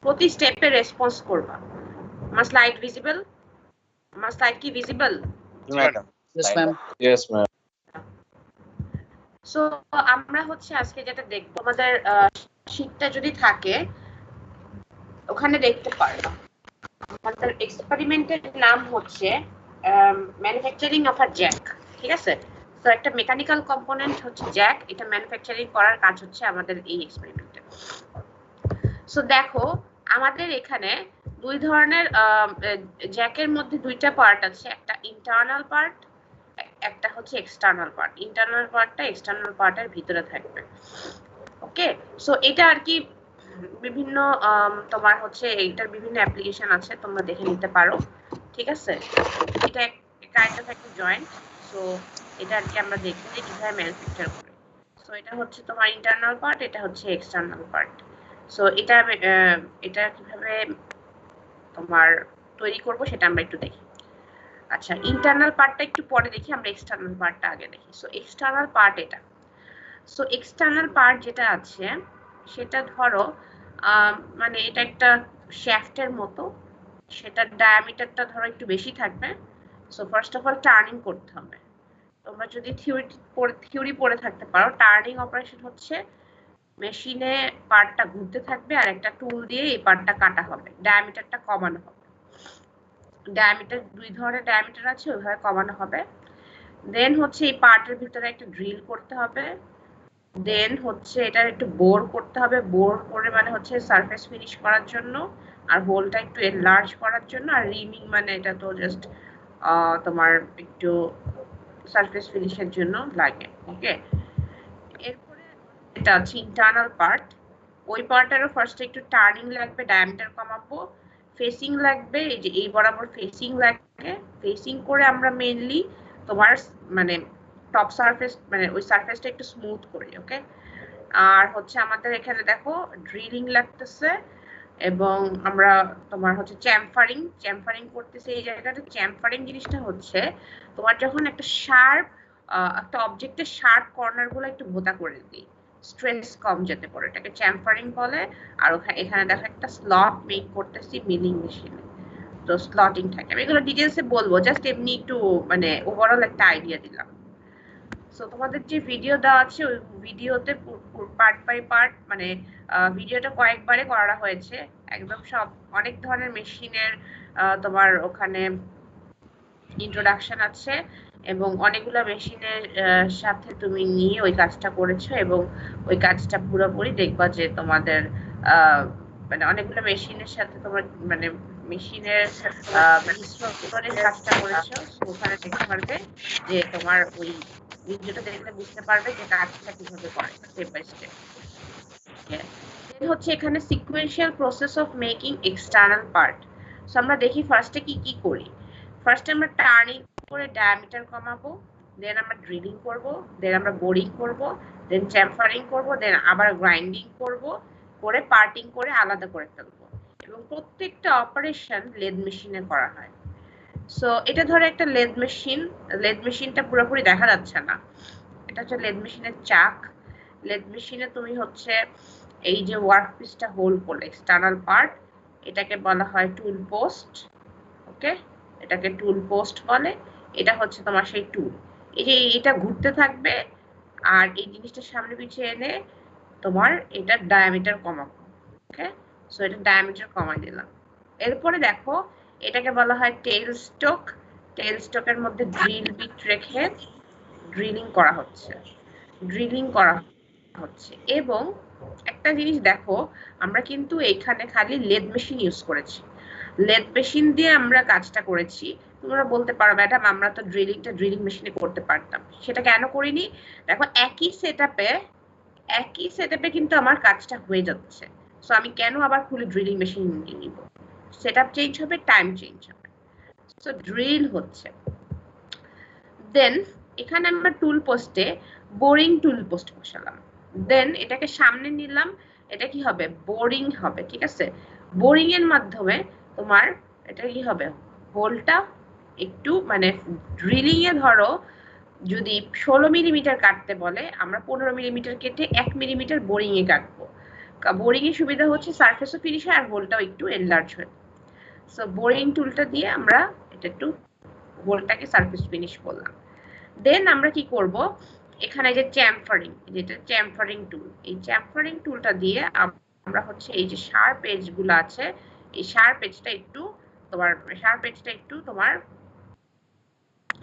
প্রতি স্টেপে রেসপন্স করবা। আমার স্লাইড ভিজিবল? আমার স্লাইড কি visible? Madam Yes, ma'am. Yes ma'am so আমরা হচ্ছে আজকে যেটা দেখবো, আমাদের শীটটা যদি থাকে ওখানে দেখতে পারবা। আমাদের এক্সপেরিমেন্টের নাম হচ্ছে ম্যানুফ্যাকচারিং অফ আ জ্যাক, ঠিক আছে? তো একটা মেকানিক্যাল কম্পোনেন্ট হচ্ছে জ্যাক, এটা ম্যানুফ্যাকচারিং করার কাজ হচ্ছে আমাদের এই এক্সপেরিমেন্টে। সো দেখো আমাদের এখানে দুই ধরনের জ্যাকের মধ্যে দুইটা পার্ট আছে, একটা ইন্টারনাল পার্ট, একটা হচ্ছে এক্সটার্নাল পার্ট। ইন্টারনাল পার্টটা এক্সটার্নাল পার্টের ভিতরে থাকবে। ওকে, সো এটা আর কি বিভিন্ন তোমার হচ্ছে এইটার বিভিন্ন অ্যাপ্লিকেশন আছে, তোমরা দেখে নিতে পারো, ঠিক আছে? এটা কাইন্ড অফ একটা জয়েন্ট। সো এটা আর কি আমরা দেখব যে কিভাবে ম্যানুফ্যাকচার করে। সো এটা হচ্ছে তোমার ইন্টারনাল পার্ট, এটা হচ্ছে এক্সটার্নাল পার্ট। সো এটা কিভাবে তোমার তৈরি করব সেটা আমরা একটু দেখি। আচ্ছা, ইন্টারনাল পার্টটা একটু পরে দেখি, আমরা এক্সটার্নাল পার্টটা আগে দেখি। সো এক্সটার্নাল পার্ট এটা। সো এক্সটার্নাল পার্ট যেটা আছে সেটা ধরো মানে এটা একটা শ্যাফটের মতো, সেটার ডায়ামিটারটা ধরো একটু বেশি থাকবে। So first of all turning করতে হবে। তোমরা যদি থিওরি পড়ে থাকতে পারো, টার্নিং অপারেশন হচ্ছে মেশিনে পার্টটা ঘুরতে থাকবে আর একটা টুল দিয়ে এই পার্টটা কাটা হবে, ডায়ামিটারটা কমানো হবে। ডায়ামিটার দুই ধরনের ডায়ামিটার আছে, ওইভাবে কমানো হবে। দেন হচ্ছে এই পার্টের ভিতরে একটা ড্রিল করতে হবে। দেন হচ্ছে এটার একটু বোর করতে হবে, বোর করে মানে হচ্ছে সারফেস ফিনিশ করার জন্য, আর হোলটা একটু এনলার্জ করার জন্য, আর রিমিং মানে এটা তো জাস্ট তোমার একটু সারফেস ফিনিশের জন্য লাগে। ওকে, এরপরে এটা আছে ইন্টারনাল পার্ট। ওই পার্টেরও ফার্স্ট একটু টার্নিং লাগবে, ডায়ামিটার কমাবো, ফেসিং লাগবে, এই যে এই বরাবর ফেসিং লাগবে। ফেসিং করে আমরা মেইনলি তোমার মানে টপ সারফেস মানে ওই সারফেসটা একটু স্মুথ করি। ওকে, আর হচ্ছে আমাদের এখানে দেখো ড্রিলিং লাগতেছে, এবং আমরা তোমার হচ্ছে চ্যাম্পারিং করতেছে। এই জায়গাটা চ্যাম্পারিং জিনিসটা হচ্ছে তোমার যখন একটা শার্প একটা অবজেক্টের শার্প কর্নার গুলো একটু ভোতা করে দিই, স্ট্রেস কম যেতে পারে, এটাকে চ্যাম্পারিং বলে। আর এখানে দেখো একটা স্লট মেক করতেছি মিলিং মেশিনে, তো স্লটিং থাকে। আমি এগুলো ডিটেলসে বলবো, জাস্ট এমনি একটু মানে ওভারঅল একটা আইডিয়া দিলাম। সো তোমাদের যে ভিডিও দেওয়া আছে ওই ভিডিওতে পার্ট বাই পার্ট মানে ভিডিওটা কয়েকবারে করা হয়েছে, একদম সব অনেক ধরনের মেশিনের তোমার ওখানে ইন্ট্রোডাকশন আছে, এবং অনেকগুলো মেশিনের সাথে তুমি নিয়ে ওই কাজটা করেছো, এবং ওই কাজটা পুরোপুরি দেখবা যে তোমাদের মানে অনেকগুলো মেশিনের সাথে তোমার মানে মেশিনের মিশ্রণের কাজটা করেছো। ওখানে দেখতে পারবে যে তোমার ওই ভিডিওটা দেখলে বুঝতে পারবে যে কাজটা কিভাবে করে স্টেপ বাই স্টেপ। দেন হচ্ছে এখানে sequential process of making external part. So আমরা দেখি ফার্স্টে কি কি করি। ফার্স্টে আমরা টার্নিং করে ডায়ামিটার কমাবো, দেন আমরা ড্রিলিং করব, দেন আমরা বোরিং করব, দেন চ্যাম্পারিং করব, দেন আবার গ্রাইন্ডিং করব, করে পার্টিং করে আলাদা করে ফেলবো। এবং প্রত্যেকটা অপারেশন লেদ মেশিনে করা হয়। সো এটা ধরো একটা লেদ মেশিনটা পুরোপুরি দেখা যাচ্ছে না, এটা হচ্ছে লেদ মেশিনের চাক। লেদ মেশিনে তুমি হচ্ছে এই যে ওয়ার্কপিসটা হোল করলে এক্সটার্নাল পার্ট, এটাকে বলা হয় টুল পোস্ট। ওকে, এটাকে টুল পোস্ট বলে। এটা হচ্ছে তোমার সেই টুল, এই যে এটা ঘুরতে থাকবে, আর এই জিনিসটা সামনে পিছিয়ে এনে তোমার এটা ডায়ামিটার কমাবো। ওকে, সো এটা ডায়ামিটার কমাই দিলাম। এরপরে দেখো এটাকে বলা হয় টেল স্টোক। টেল স্টোকের মধ্যে ড্রিল বিট রেখে ড্রিলিং করা হচ্ছে। এবং একটা জিনিস দেখো, আমরা কিন্তু এখানে খালি লেদ মেশিন ইউজ করেছি, লেদ মেশিন দিয়ে আমরা কাজটা করেছি। তোমরা বলতে পারো ম্যাডাম আমরা তো ড্রিলিং মেশিনে করতে পারতাম, সেটা কেন করিনি? দেখো একই সেটআপে কিন্তু আমার কাজটা হয়ে যাচ্ছে। সো আমি কেন আবার খুলে ড্রিলিং মেশিন নিব? সেটআপ চেঞ্জ হবে, টাইম চেঞ্জ হবে। সো ড্রিল হচ্ছে। দেন এখানে আমরা টুল পোস্টে বোরিং টুল পোস্ট বসালাম, দেন এটাকে সামনে নিলাম, এটা কি হবে? বোরিং হবে। ঠিক আছে, বোরিং এর মাধ্যমে তোমার এটা কি হবে? হোলটা একটু মানে ড্রিলিং এ ধরো যদি 16 মিলিমিটার কাটতে বলে, আমরা 15 মিলিমিটার কেটে 1 মিলিমিটার বোরিং এ কাটবো, বোরিং এর সুবিধা হচ্ছে সারফেসও ফিনিশ হয় আর হোলটাও একটু এনলার্জ হয়। সো বোরিং টুলটা দিয়ে আমরা এটা একটু হোলটাকে সারফেস ফিনিশ করলাম। দেন আমরা কি করব, এখানে যে চ্যামফারিং, যেটা চ্যামফারিং টুল, এই চ্যামফারিং টুলটা দিয়ে আমরা হচ্ছে এই যে শার্প এজগুলো আছে, এই শার্প এজটা একটু তোমার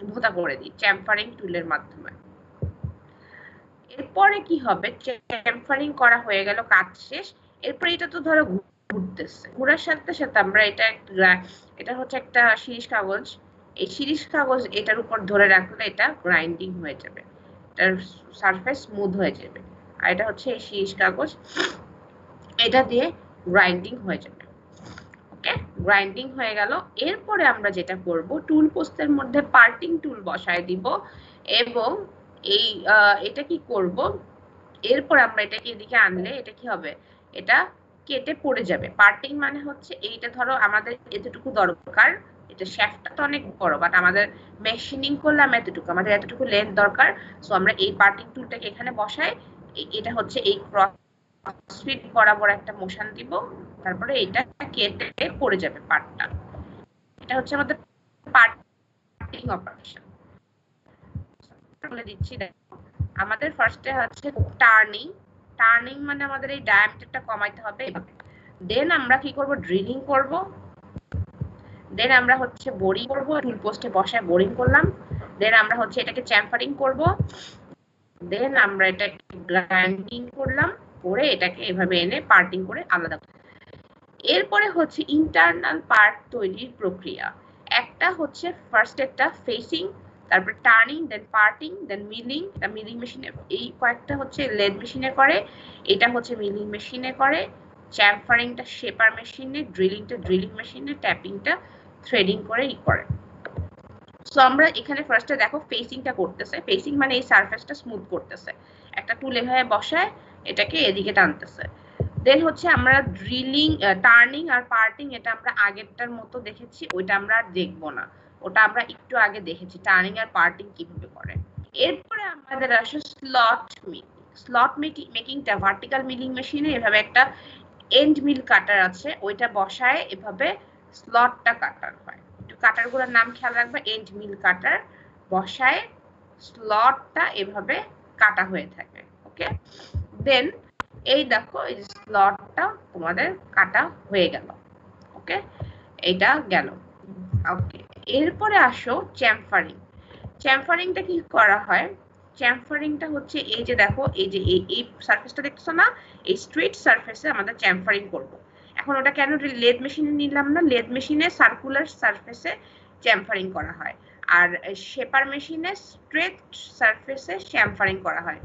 ভোঁতা করে দিই চ্যামফারিং টুলের মাধ্যমে। এরপরে কি হবে, চ্যামফারিং করা হয়ে গেল, কাজ শেষ। এরপরে এটা তো ধরো ঘুরতেছে, ঘোরার সাথে সাথে আমরা এটা হচ্ছে একটা শিরিষ কাগজ, এই শিরিষ কাগজ এটার উপর ধরে রাখলে এটা গ্রাইন্ডিং হয়ে যাবে, এটার সারফেস স্মুথ হয়ে যাবে। আর এটা হচ্ছে এই শিরিষ কাগজ, এটা দিয়ে গ্রাইন্ডিং হয়ে যাবে। ওকে, গ্রাইন্ডিং হয়ে গেল। এরপরে আমরা যেটা করব, টুল পোস্টের মধ্যে পার্টিং টুল বসায় দিব এবং এই এটা কি করব, এরপর আমরা এটাকে এদিকে আনলে এটা কি হবে, এটা কেটে পড়ে যাবে। পার্টিং মানে হচ্ছে এইটা ধরো আমাদের এতটুকু দরকার, এটা শ্যাফটটা তো অনেক বড়, বাট আমাদের মেশিনিং করলাম এতটুকু, আমাদের এতটুকু লেন্থ দরকার। সো আমরা এই পার্টিং টুলটাকে এখানে বসাই, এটা হচ্ছে এই ক্রস ফিট বরাবর একটা মোশন দিব, তারপরে এটা কেটে পড়ে যাবে পার্টটা। এটা হচ্ছে আমাদের পার্টিং অপারেশন। বলে দিচ্ছি, দেখো আমাদের ফার্স্টে হচ্ছে টার্নিং। টার্নিং মানে আমাদের এই ডায়ামিটারটা কমাইতে হবে। দেন আমরা কি করব, ড্রিলিং করব। দেন আমরা হচ্ছে বোরিং করব, টুল পোস্টে বসায় বোরিং করলাম। দেন আমরা হচ্ছে এটাকে চ্যামফারিং করব। দেন আমরা এটাকে গ্রাইন্ডিং করলাম, করে এটাকে এভাবে এনে পার্টিং করে আলাদা। এরপরে হচ্ছে ইন্টারনাল পার্ট তৈরির প্রক্রিয়া। একটা হচ্ছে ফার্স্ট একটা ফেসিং, তারপর টার্নিং, দেন পার্টিং, দেন মিলিং। এটা মিলিং মেশিনে, এই কয়েকটা হচ্ছে লেদ মেশিনে করে, এটা হচ্ছে মিলিং মেশিনে করে, চ্যামফারিংটা শেপার মেশিনে, ড্রিলিংটা ড্রিলিং মেশিনে, ট্যাপিংটা থ্রেডিং করে করে। সো আমরা এখানে ফার্স্টে দেখো ফেসিংটা করতেছে। ফেসিং মানে এই সারফেসটা স্মুথ করতেছে, একটা টুল এভাবে বসায় এটাকে এদিকে টানতেছে। দেন হচ্ছে আমরা ড্রিলিং, টার্নিং আর পার্টিং, এটা আমরা আগেরটার মতো দেখেছি, ওইটা আমরা আর দেখবো না, ওটা আমরা একটু আগে দেখেছি টার্নিং আর পার্টিং কিভাবে করে। এরপরে আমাদের আসে স্লট মেকিং। স্লট মেকিংটা ভার্টিক্যাল মিলিং মেশিনে এভাবে একটা এন্ড মিল কাটার আছে, ওইটা বসায় এভাবে স্লটটা কাটার হয়। একটু কাটারগুলোর নাম খেয়াল রাখবে, এন্ড মিল কাটার বসায় স্লটটা এভাবে কাটা হয়ে থাকে। ওকে, দেন এই দেখো এই স্লটটা তোমাদের কাটা হয়ে গেল। ওকে, এটা গেল। ওকে, এরপরে আসো চ্যামফারিং। চ্যামফারিংটা কি করা হয়, চ্যামফারিংটা হচ্ছে এই যে দেখো এই যে এই সারফেসটা দেখছো না, এই স্ট্রেট সারফেসে আমাদের চ্যামফারিং করব। এখন ওটা কেন লেদ মেশিনে নিলাম না, লেদ মেশিনে সার্কুলার সারফেসে চ্যামফারিং করা হয়, আর শেপার মেশিনে স্ট্রেট সারফেসে চ্যামফারিং করা হয়।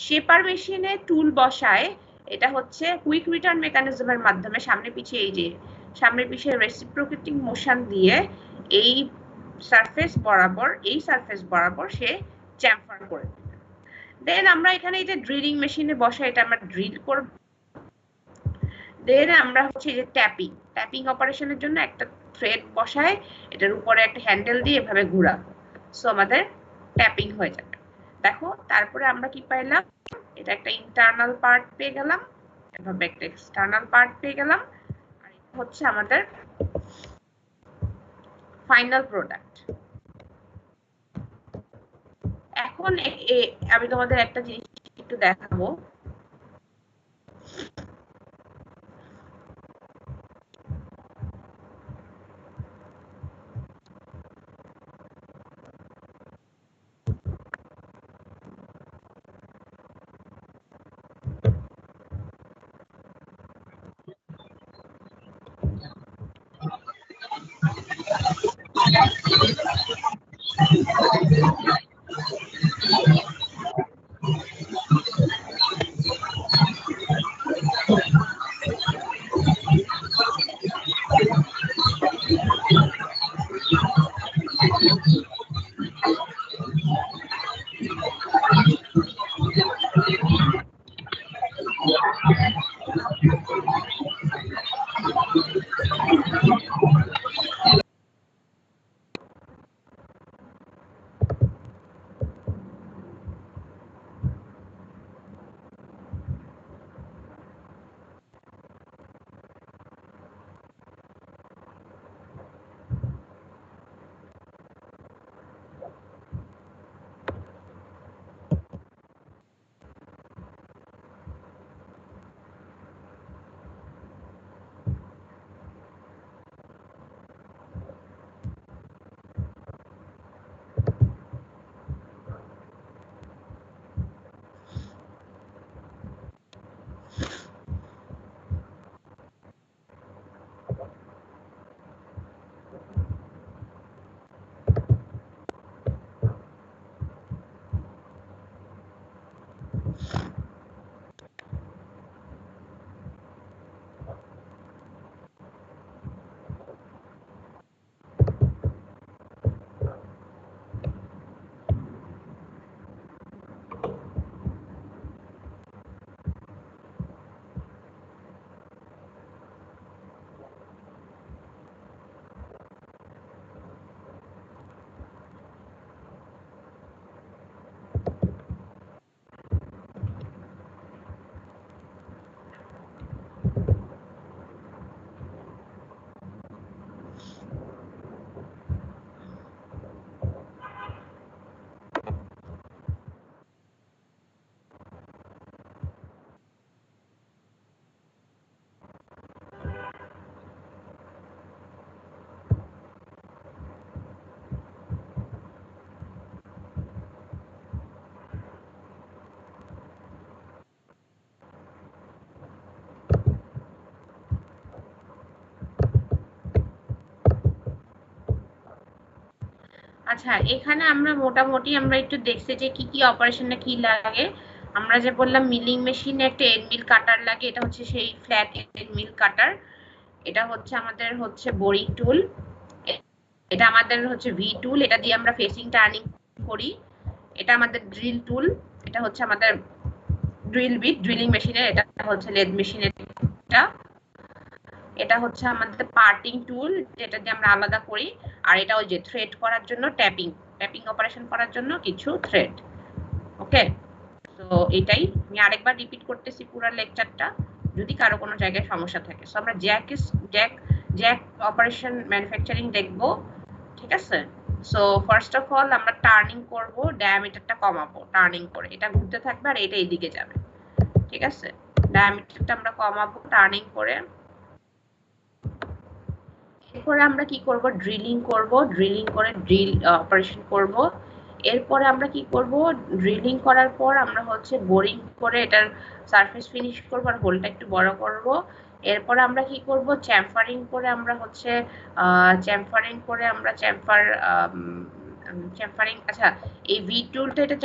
শেপার মেশিনে টুল বসায়, এটা হচ্ছে কুইক রিটার্ন মেকানিজমের মাধ্যমে সামনে পিছে, এই যে সামনে পিছে রেসিপ্রোকেটিং মোশন দিয়ে এই সারফেস বরাবর সে চ্যামফার করে দেবে। দেন আমরা এখানে এই যে ড্রিলিং মেশিনে বসা, এটা আমরা ড্রিল করব। দেন আমরা হচ্ছে এই যে ট্যাপিং অপারেশনের জন্য একটা থ্রেড বসায়, এটার উপরে একটা হ্যান্ডেল দিয়ে এভাবে ঘোরাবো। সো আমাদের ট্যাপিং হয়ে যাবে। দেখো তারপরে আমরা কি পাইলাম, এটা একটা ইন্টারনাল পার্ট পেয়ে গেলাম, এভাবে একটা এক্সটার্নাল পার্ট পেয়ে গেলাম, আর এটা হচ্ছে আমাদের ফাইনাল প্রোডাক্ট। এখন আমি তোমাদের একটা জিনিস একটু দেখাবো। আচ্ছা, এখানে আমরা মোটামুটি আমরা একটু দেখছি যে কি অপারেশনে কি লাগে। আমরা যে বললাম মিলিং মেশিনে একটা এন্ড মিল কাটার লাগে, এটা হচ্ছে সেই ফ্ল্যাট এন্ড মিল কাটার। এটা হচ্ছে আমাদের হচ্ছে বোরিং টুল, এটা আমাদের হচ্ছে ভি টুল, এটা দিয়ে আমরা ফেসিং টার্নিং করি। এটা আমাদের ড্রিল টুল, এটা হচ্ছে আমাদের ড্রিল বিট ড্রিলিং মেশিনের, এটা হচ্ছে লেদ মেশিনের। এটা হচ্ছে আমাদের পার্টিং টুল, যেটা দিয়ে আমরা আলাদা করি। আর এটা ওই যে থ্রেড করার জন্য ট্যাপিং অপারেশন করার জন্য কিছু থ্রেড। ওকে, তো এটাই আমি আরেকবার রিপিট করতেছি পুরো লেকচারটা, যদি কারো কোনো জায়গায় সমস্যা থাকে। সো আমরা জ্যাক অপারেশন ম্যানুফ্যাকচারিং দেখবো, ঠিক আছে। সো ফার্স্ট অফ অল আমরা টার্নিং করব, ডায়ামিটারটা কমাবো টার্নিং করে, এটা ঘুরতে থাকবে আর এটা এইদিকে যাবে, ঠিক আছে। ডায়ামিটারটা আমরা কমাবো টার্নিং করে। এরপরে আমরা কি করব, ড্রিলিং করব, ড্রিলিং করে ড্রিল অপারেশন করব। এরপরে আমরা কি করব, ড্রিলিং করার পর আমরা হচ্ছে বোরিং করে এটার সারফেস ফিনিশ করব আর হোলটা একটু বড় করব। এরপরে আমরা কি করব, চ্যাম্পারিং করে আমরা হচ্ছে চ্যাম্পারিং, আচ্ছা এই ভি টুলটা এটা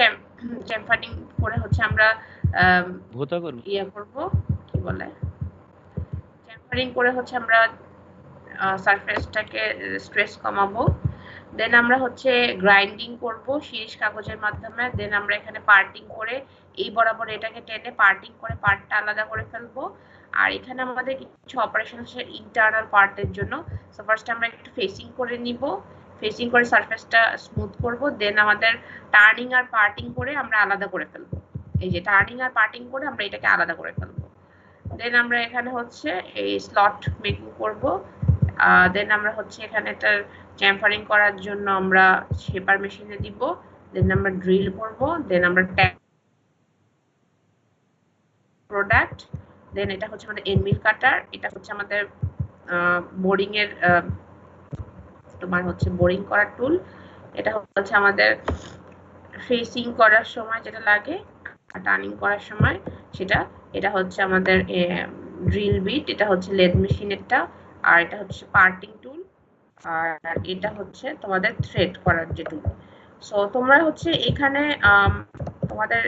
চ্যাম্পারিং করে হচ্ছে আমরা ভোতা করব ইয়ে করব, কি বলে, চ্যাম্পারিং করে হচ্ছে আমরা সারফেসটাকে স্ট্রেস কমাবো। দেন আমরা হচ্ছে গ্রাইন্ডিং করব শিরিষ কাগজের মাধ্যমে। দেন আমরা এখানে পার্টিং করে এই বরাবর এটাকে টেনে পার্টিং করে পার্টটা আলাদা করে ফেলবো। আর এখানে আমাদের কিছু অপারেশন আছে ইন্টারনাল পার্টের জন্য। সো ফার্স্ট আমরা একটু ফেসিং করে নিব, ফেসিং করে সারফেসটা স্মুথ করব। দেন আমাদের টার্নিং আর পার্টিং করে আমরা আলাদা করে ফেলবো। এই যে টার্নিং আর পার্টিং করে আমরা এটাকে আলাদা করে ফেলবো। দেন আমরা এখানে হচ্ছে এই স্লট মেকিং করব। দেন আমরা হচ্ছে এখানে এটার চ্যাম্পারিং করার জন্য আমরা শেপার মেশিনে দিব। দেন আমরা ড্রিল করব। দেন আমরা প্রোডাক্ট। দেন এটা হচ্ছে আমাদের এন্ড মিল কাটার, এটা হচ্ছে আমাদের বোরিং এর তোমার হচ্ছে বোরিং করার টুল। এটা হচ্ছে আমাদের ফেসিং করার সময় যেটা লাগে, টার্নিং করার সময় সেটা। এটা হচ্ছে আমাদের ড্রিল বিট, এটা হচ্ছে লেদ মেশিনেরটা। আর এটা হচ্ছে পার্টিং টুল। আর এটা হচ্ছে তোমাদের থ্রেড করার যে টুল। সো তোমরা হচ্ছে এখানে তোমাদের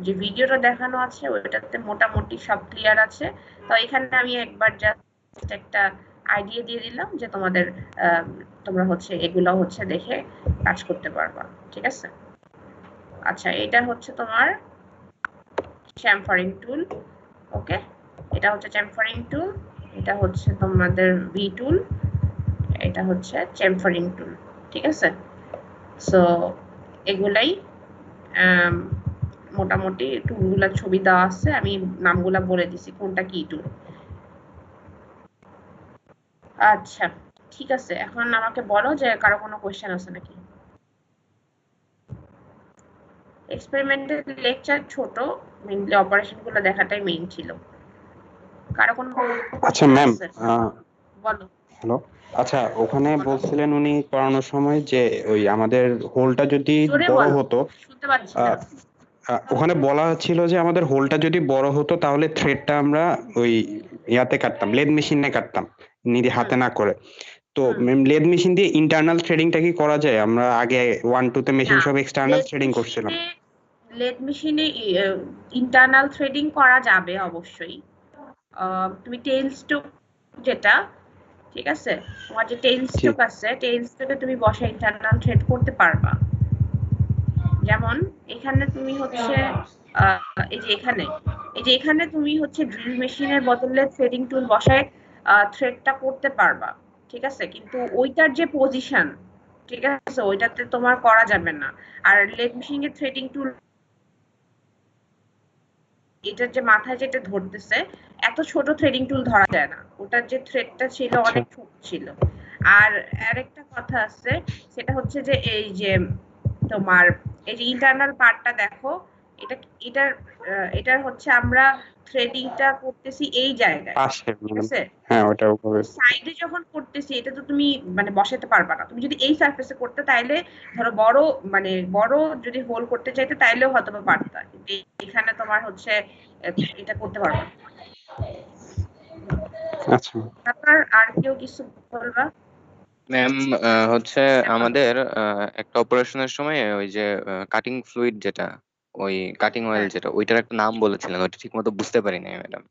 যে ভিডিওটা দেখানো আছে ওইটাতে মোটামুটি সব ক্লিয়ার আছে। তো এখানে আমি একবার জাস্ট একটা আইডিয়া দিয়ে দিলাম যে তোমাদের তোমরা হচ্ছে এগুলো হচ্ছে দেখে কাজ করতে পারবা, ঠিক আছে। আচ্ছা, এটা হচ্ছে তোমার চ্যাম্পারিং টুল। ওকে, এটা হচ্ছে চ্যাম্পারিং টুল, এটা হচ্ছে তোমাদের ভি টুল, এটা হচ্ছে চ্যাম্পারিং টুল, ঠিক আছে। সো এগুলাই মোটামুটি টুলগুলার ছবি দেওয়া আছে, আমি নামগুলা বলে দিছি কোনটা কি টুল। আচ্ছা ঠিক আছে, এখন আমাকে বলো যে কারো কোনো কোয়েশ্চেন আছে নাকি। এক্সপেরিমেন্টের লেকচার ছোট, মেইনলি অপারেশনগুলো দেখাটাই মেইন ছিল। কারো কোনো আচ্ছা ম্যাম, বলো। হ্যালো। আচ্ছা, ওখানে বলছিলেন উনি করানোর সময় যে ওই আমাদের হোলটা যদি জোরে বড় বলো, হতো, শুনতে পাচ্ছি না। ওখানে বলা ছিল যে আমাদের হোলটা যদি বড় হতো তাহলে থ্রেডটা আমরা ওই ইয়াতে কাটতাম, লেদ মেশিনে কাটতাম, নিজে হাতে না করে। তো লেদ মেশিন দিয়ে ইন্টারনাল থ্রেডিংটা কি করা যায়? আমরা আগে 1-2 তে মেশিন সব এক্সটার্নাল থ্রেডিং করছিলাম। লেদ মেশিনে ইন্টারনাল থ্রেডিং করা যাবে অবশ্যই। তুমি টেইল স্ট্রোক যেটা, ঠিক আছে, তোমার যে টেইল স্ট্রোক আছে, টেইল স্ট্রোকে তুমি বসে ইন্টারনাল থ্রেড করতে পারবা। যেমন এখানে তুমি হচ্ছে এই যে এখানে তুমি হচ্ছে ড্রিল মেশিনের বদলে থ্রেডিং টুল বসায় থ্রেডটা করতে পারবা, ঠিক আছে। কিন্তু ওইটার যে পজিশন, ঠিক আছে, ওইটাতে তোমার করা যাবে না। আর লেদ মেশিনের থ্রেডিং টুল এটার যে মাথায় যেটা ধরতেছে, এত ছোট থ্রেডিং টুল ধরা যায় না, ওটার যে থ্রেডটা ছিল অনেক ছোট ছিল। আর আরেকটা কথা আছে, সেটা হচ্ছে যে এই যে তোমার এই যে ইন্টারনাল পার্টটা দেখো, এটার হচ্ছে আমরা থ্রেডিংটা করতেছি এই জায়গায়, ঠিক আছে। হ্যাঁ, ওটার উপরে সাইডে যখন করতেছি এটা তো তুমি মানে বসাতে পারবা না। তুমি যদি এই সারফেসে করতে তাইলে ধরো বড় যদি হোল করতে চাইতে তাইলেও হয়তো পারতা, কিন্তু এখানে তোমার হচ্ছে এটা করতে পারবা না। আচ্ছা, তারপর আর কেউ কিছু বলবা? ম্যাম হচ্ছে আমাদের একটা অপারেশনের সময় ওই যে কাটিং ফ্লুইড যেটা, ওই কাটিং অয়েল যেটা, ওইটার একটা নাম বলেছিলেন, ওইটা ঠিক মতো বুঝতে পারি নাই ম্যাডাম।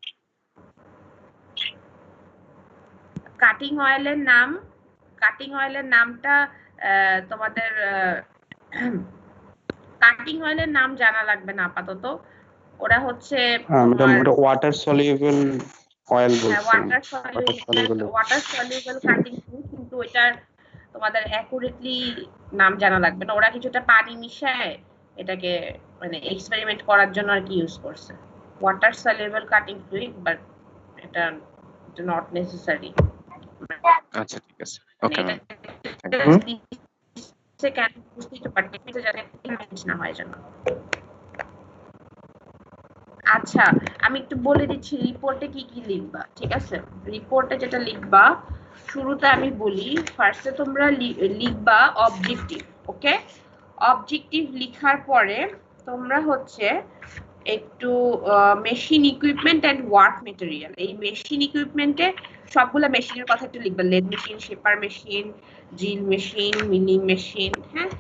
কাটিং অয়েলের নামটা তোমাদের কাটিং অয়েলের নাম জানা লাগবে না আপাতত। ওরা হচ্ছে ম্যাডাম তোমার ওটা ওয়াটার সলিউবল অয়েল বলছেন। ওয়াটার সলিউবল কাটিং ফ্লুইড, কিন্তু ওইটার তোমাদের অ্যাকুরেটলি নাম জানা লাগবে না। ওরা কিছুটা পানি মিশায় এটাকে মানে এক্সপেরিমেন্ট করার জন্য আর কি ইউজ করছে water soluble cutting fluid, but এটা নট নেসেসারি। আচ্ছা ঠিক আছে, ওকে ম্যাম। কেন বুঝতে পারছি যাতে না হয় জন্য। আচ্ছা আমি একটু বলে দিচ্ছি রিপোর্টে কি কি লিখবা, ঠিক আছে? রিপোর্টে যেটা লিখবা শুরুতে আমি বলি, ফার্স্টে তোমরা লিখবা অবজেক্টিভ। ওকে, অবজেক্টিভ লিখার পরে তোমরা হচ্ছে একটু machine equipment and work material, এই মেশিন ইকুইপমেন্টে সবগুলা মেশিনের কথা একটু লিখবা, lathe machine, shaper machine, drill machine, milling machine. হ্যাঁ,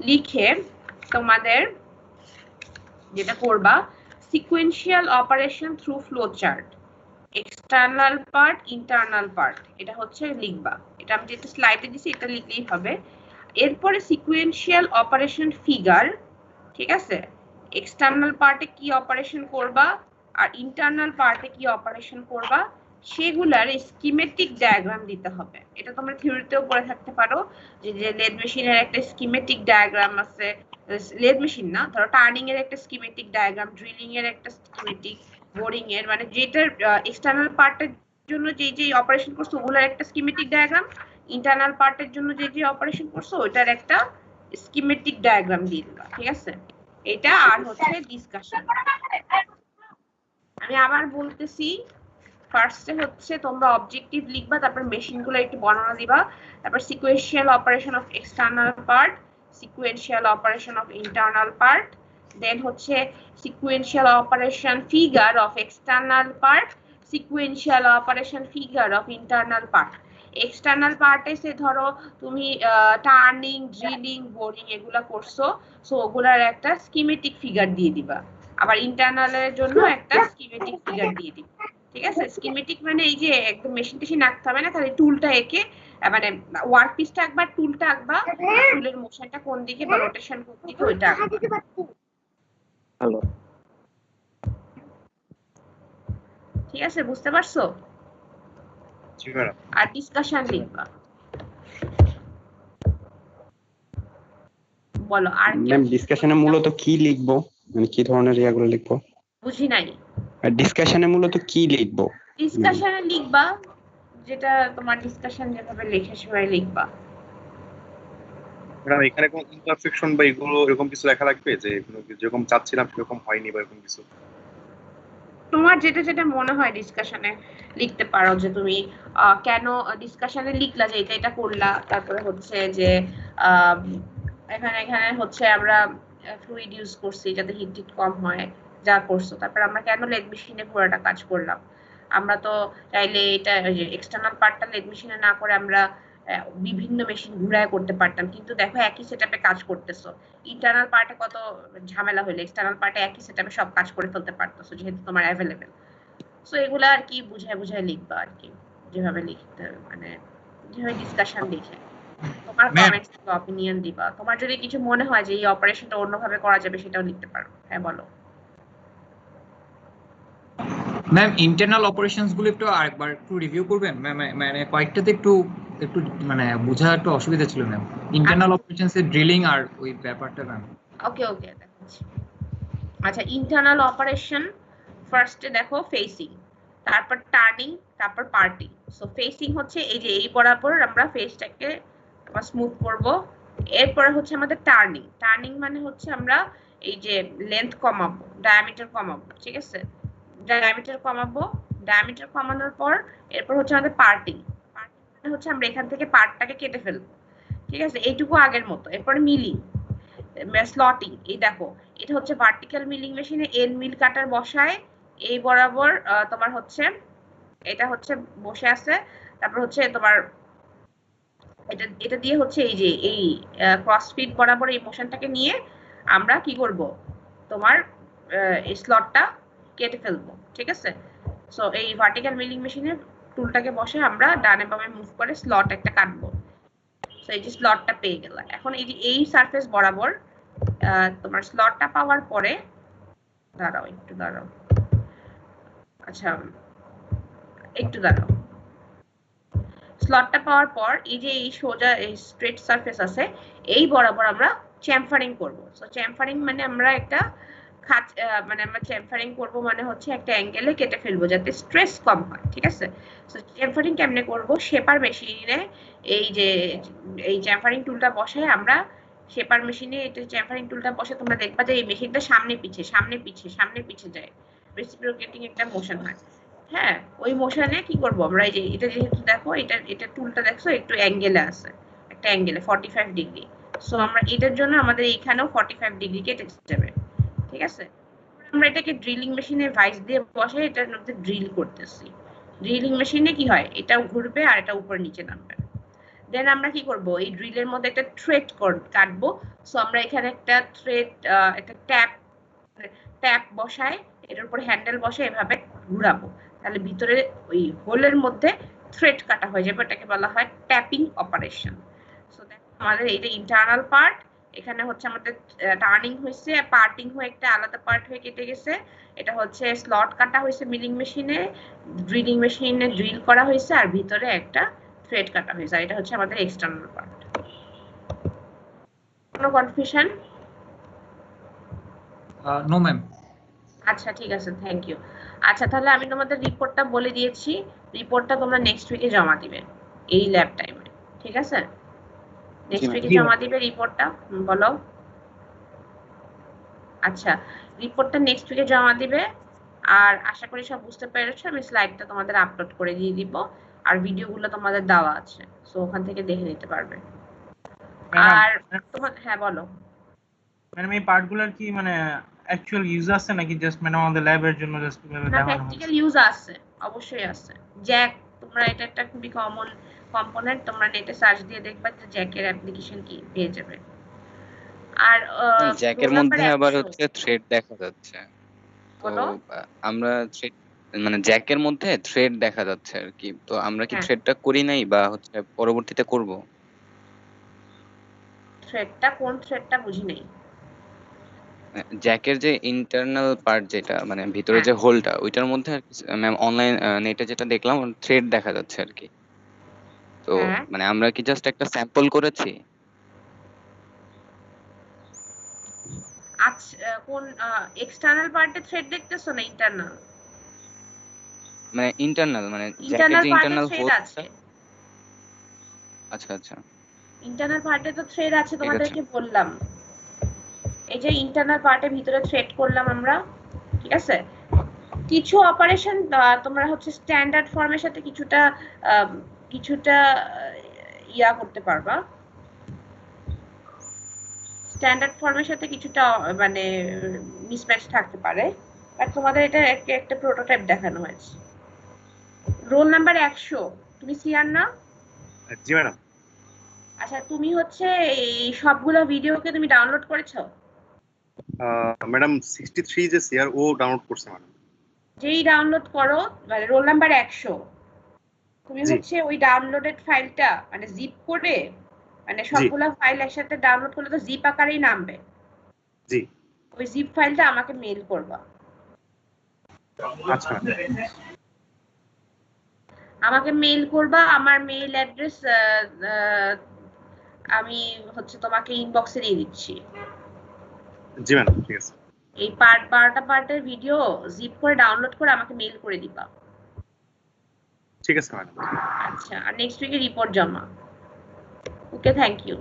লিখে তোমাদের যেটা করবা sequential operation through flow chart, external part, internal part, এটা হচ্ছে লিখবা। এটা আমি যেটা স্লাইডে দিছি এটা লিখলেই হবে। এরপরে সিকোয়েন্সিয়াল অপারেশন ফিগার, ঠিক আছে? এক্সটার্নাল পার্টে কি অপারেশন করবা আর ইন্টারনাল পার্টে কি অপারেশন করবা সেগুলার স্কিমেটিক ডায়াগ্রাম দিতে হবে। এটা তোমরা থিওরিতেও পড়ে থাকতে পারো যে লেদ মেশিনের একটা স্কিমেটিক ডায়াগ্রাম আছে, লেদ মেশিন না, ধরো টার্নিং এর একটা স্কিমেটিক ডায়াগ্রাম, ড্রিলিং এর একটা স্কিমেটিক, বোরিং এর, মানে যেটার এক্সটার্নাল পার্টের জন্য যে যে অপারেশন করছো ওগুলোর একটা স্কিমেটিক ডায়াগ্রাম, ইন্টারনাল পার্টের জন্য যে যে অপারেশন করছো ওটার একটা স্কিমেটিক ডায়াগ্রাম দিয়ে দিবা, ঠিক আছে? এটা আর হচ্ছে ডিসকাশন। আমি আবার বলতেছি, ফার্স্টে হচ্ছে তোমরা অবজেক্টিভ লিখবা, তারপর মেশিনগুলো একটু বর্ণনা দিবা, তারপর sequential operation of external part, sequential operation of internal part, then হচ্ছে sequential operation figure of external part, sequential operation figure of internal part. External পার্টে সে ধরো তুমি টার্নিং, ড্রিলিং, বোরিং এগুলা করছো, সো ওগুলার একটা স্কিমেটিক ফিগার দিয়ে দিবা। আবার ইন্টারনালের জন্য একটা স্কিমেটিক ফিগার দিয়ে দিবা, ঠিক আছে? স্কিমেটিক মানে এই যে একদম মেশিন টেশিন আঁকতে হবে না, খালি টুলটা এঁকে মানে ওয়ার্ক পিসটা একবার টুলটা আঁকবা, টুলের মোশনটা কোন দিকে বা রোটেশন কোন দিকে ওইটা আঁকবা। হ্যালো, ঠিক আছে, বুঝতে পারছো? জি ম্যাডাম। আর ডিসকাশন লিখবা। বলো আর কি? ম্যাম ডিসকাশনে মূলত কি লিখবো, মানে কি ধরনের ইয়াগুলো লিখবো? বুঝি নাই। আর ডিসকাশনে মূলত কি লিখবো? ডিসকাশনে লিখবা যেটা তোমার ডিসকাশন যেভাবে লেখা সেভাবে লিখবা। ম্যাডাম এখানে কোনো ইমপারফেকশন বা এগুলো এরকম কিছু লেখা লাগবে যে এগুলো যেরকম চাচ্ছিলাম সেরকম হয়নি বা এরকম কিছু? তোমার যেটা যেটা মনে হয় ডিসকাশনে লিখতে পারো, যে তুমি কেন ডিসকাশনে লিখলা যে এটা এটা করলা, তারপরে হচ্ছে যে এখানে এখানে হচ্ছে আমরা ফ্লুইড ইউজ করছি যাতে হিট কম হয়, যা করছো। তারপর আমরা কেন লেদ মেশিনে পুরোটা কাজ করলাম, আমরা তো চাইলে এটা এক্সটার্নাল পার্টটা লেদ মেশিনে না করে আমরা বিভিন্ন মেশিন ঘুরায় করতে পারতাম, কিন্তু দেখো একই সেটআপে কাজ করতেছো, ইন্টারনাল পার্টে কত ঝামেলা হইলে এক্সটার্নাল পার্টে একই সেটআপে সব কাজ করে ফেলতে পারতেছো যেহেতু তোমার অ্যাভেলেবেল। সো এগুলা আর কি বুঝায় বুঝায় লিখবা আর কি, যেভাবে লিখতে মানে যেভাবে ডিসকাশন লিখে তোমার কমেন্টস বা অপিনিয়ন দিবা। তোমার যদি কিছু মনে হয় যে এই অপারেশনটা অন্যভাবে করা যাবে সেটাও লিখতে পারো। হ্যাঁ বলো ম্যাম। ইন্টারনাল অপারেশনস গুলো একটু আরেকবার একটু রিভিউ করবেন ম্যাম, মানে কয়েকটাতে একটু একটু মানে বোঝা একটু অসুবিধা ছিল ম্যাম, ইন্টারনাল অপারেশনস এর ড্রিলিং আর ওই ব্যাপারটা ম্যাম। ওকে ওকে দেখাচ্ছি। আচ্ছা, ইন্টারনাল অপারেশন ফার্স্টে দেখো ফেসিং, তারপর টার্নিং, তারপর পার্টিং। সো ফেসিং হচ্ছে এই যে এই বরাবর আমরা ফেসটাকে স্মুথ করব। এরপরে হচ্ছে আমাদের টার্নিং, টার্নিং মানে হচ্ছে আমরা এই যে লেন্থ কমাবো, ডায়ামিটার কমাবো, ঠিক আছে? ডায়ামিটার কমাবো, ডায়ামিটার কমানোর পর এরপর হচ্ছে আমাদের পার্টিং, পার্টিং মানে হচ্ছে আমরা এখান থেকে পার্টটাকে কেটে ফেলবো, ঠিক আছে? এইটুকু আগের মতো। এরপর মিলিং, স্লটিং। এই দেখো এটা হচ্ছে ভার্টিক্যাল মিলিং মেশিনে এন মিল কাটার বসায় এই বরাবর তোমার হচ্ছে এটা হচ্ছে বসে আছে, তারপর হচ্ছে তোমার এটা দিয়ে হচ্ছে এই যে এই ক্রসফিট বরাবর এই মোশনটাকে নিয়ে আমরা কি করব, তোমার এই স্লটটা কেটে ফেলবো, ঠিক আছে। সো এই ভার্টিক্যাল মিলিং মেশিনে টুলটাকে বসে আমরা ডানে বামে মুভ করে স্লট একটা কাটবো। সো এই যে স্লটটা পেয়ে গেল। এখন এই যে এই সারফেস বরাবর তোমার স্লটটা পাওয়ার পরে দাঁড়াও, আচ্ছা একটু দাঁড়াও। স্লটটা পাওয়ার পর এই যে এই সোজা এই স্ট্রেট সারফেস আছে, এই বরাবর আমরা চ্যামফারিং করব। সো চ্যামফারিং মানে আমরা একটা মানে আমরা চ্যামফারিং করব মানে হচ্ছে একটা অ্যাঙ্গেলে কেটে ফেলবো যাতে স্ট্রেস কম হয়, ঠিক আছে। সো চ্যামফারিং কেমনে করব, শেপার মেশিনে এই যে এই চ্যামফারিং টুলটা বসে আমরা শেপার মেশিনে এটা চ্যামফারিং টুলটা বসে তোমরা দেখবা যে এই মেশিনটা সামনে পিছে যায়, রেসিপ্রোকেটিং একটা মোশন হয়। হ্যাঁ, ওই মোশনে কি করব আমরা, এই যে এটা যেহেতু দেখো এটা টুলটা দেখছো একটু অ্যাঙ্গেলে আছে, একটা অ্যাঙ্গেলে 45 ডিগ্রি। সো আমরা এটার জন্য আমাদের এইখানেও 45 ডিগ্রি কেটে যাবে, ঠিক আছে। আমরা এটাকে ড্রিলিং মেশিনে ভাইস দিয়ে বসে এটার মধ্যে ড্রিল করতেছি। ড্রিলিং মেশিনে কি হয়, এটা ঘুরবে আর এটা উপর নিচে নামবে। দেন আমরা কি করব, এই ড্রিলের মধ্যে একটা থ্রেড কাটবো। সো আমরা এখানে একটা থ্রেড একটা ট্যাপ বসায়, এটার উপর হ্যান্ডেল বসে এভাবে ঘুরাবো, তাহলে ভিতরে ওই হোলের মধ্যে থ্রেড কাটা হয়ে যাবে। এটাকে বলা হয় ট্যাপিং অপারেশন। সো দেখো আমাদের এটা ইন্টারনাল পার্ট, এখানে হচ্ছে আমাদের টার্নিং হয়েছে, পার্টিং হয়ে একটা আলাদা পার্ট হয়ে কেটে গেছে। এটা হচ্ছে স্লট কাটা হয়েছে মিলিং মেশিনে, ড্রিলিং মেশিনে ড্রিল করা হয়েছে, আর ভিতরে একটা থ্রেড কাটা হয়েছে। এটা হচ্ছে আমাদের এক্সটার্নাল পার্ট। কোনো কনফিউশন? No ma'am. আচ্ছা ঠিক আছে, থ্যাংক ইউ। আচ্ছা তাহলে আমি তোমাদের রিপোর্টটা বলে দিয়েছি, রিপোর্টটা তোমরা নেক্সট উইকে জমা দিবে এই ল্যাব টাইমে, ঠিক আছে। নেক্সট উইকে জমা দিবে রিপোর্টটা, বলো। আচ্ছা রিপোর্টটা নেক্সট উইকে জমা দিবে, আর আশা করি সব বুঝতে পেরেছো। আমি স্লাইডটা তোমাদের আপলোড করে দিয়ে দিব, আর ভিডিওগুলো তোমাদের দেওয়া আছে, সো ওখান থেকে দেখে নিতে পারবে। আর তোমার, হ্যাঁ বলো। ম্যাডাম এই পার্টগুলোর কি মানে অ্যাকচুয়াল ইউজ আছে নাকি জাস্ট মানে আমাদের ল্যাবের জন্য জাস্ট না, প্র্যাকটিক্যাল ইউজ আছে, অবশ্যই আছে। জ্যাক, তোমরা এটা একটা খুবই কমন কম্পোনেন্ট, তোমরা নেটে সার্চ দিয়ে দেখবা যে জ্যাকের অ্যাপ্লিকেশন কি পেয়ে যাবে। আর জ্যাকের মধ্যে আবার হচ্ছে থ্রেড দেখা যাচ্ছে, তো আমরা থ্রেড মানে জ্যাকের মধ্যে থ্রেড দেখা যাচ্ছে আর কি, তো আমরা কি থ্রেডটা করি নাই বা হচ্ছে পরবর্তীতে করব? থ্রেডটা কোন থ্রেডটা বুঝি নাই। জ্যাকের যে ইন্টারনাল পার্ট যেটা মানে ভিতরে যে হোলটা, ওইটার মধ্যে আর কি ম্যাম অনলাইন নেটে যেটা দেখলাম থ্রেড দেখা যাচ্ছে আর কি, তো মানে আমরা কি জাস্ট একটা স্যাম্পল করেছি? আচ্ছা কোন এক্সটার্নাল পার্টে থ্রেড দেখতেছো না ইন্টারনাল? মানে ইন্টারনাল মানে জ্যাকের যে ইন্টারনাল হোল আছে। আচ্ছা আচ্ছা, ইন্টারনাল পার্টে তো থ্রেড আছে, তোমাদেরকে বললাম। এই যে ইন্টারনাল পার্টের ভিতরে থ্রেড করলাম আমরা, ঠিক আছে। কিছু অপারেশন তোমরা হচ্ছে স্ট্যান্ডার্ড ফর্মের সাথে কিছুটা ইয়া করতে পারবা, স্ট্যান্ডার্ড ফর্মের সাথে কিছুটা মানে মিসম্যাচ থাকতে পারে, বাট তোমাদের এটা একটা প্রোটোটাইপ দেখানো হয়েছে। রোল নাম্বার 100, তুমি সিআর না? জি ম্যাডাম। আচ্ছা তুমি হচ্ছে এই সবগুলো ভিডিওকে তুমি ডাউনলোড করেছো? ম্যাডাম 63 যে সিআর ও ডাউনলোড করছে ম্যাডাম। যেই ডাউনলোড করো মানে রোল নাম্বার 100, তুমি হচ্ছে ওই ডাউনলোডেড ফাইলটা মানে জিপ করে, মানে সবগুলো ফাইল একসাথে ডাউনলোড করলে তো জিপ আকারেই নামবে। জি, ওই জিপ ফাইলটা আমাকে মেইল করবা। আচ্ছা আমাকে মেইল করবা, আমার মেইল অ্যাড্রেস আমি হচ্ছে তোমাকে ইনবক্সে দিয়ে দিচ্ছি। জি ম্যাডাম, ঠিক আছে। এই 12টা পার্টের ভিডিও জিপ করে ডাউনলোড করে আমাকে মেইল করে দিবা। ঠিক আছে ম্যাডাম। আচ্ছা, আর নেক্সট উইকে রিপোর্ট জমা। ওকে, থ্যাংক ইউ।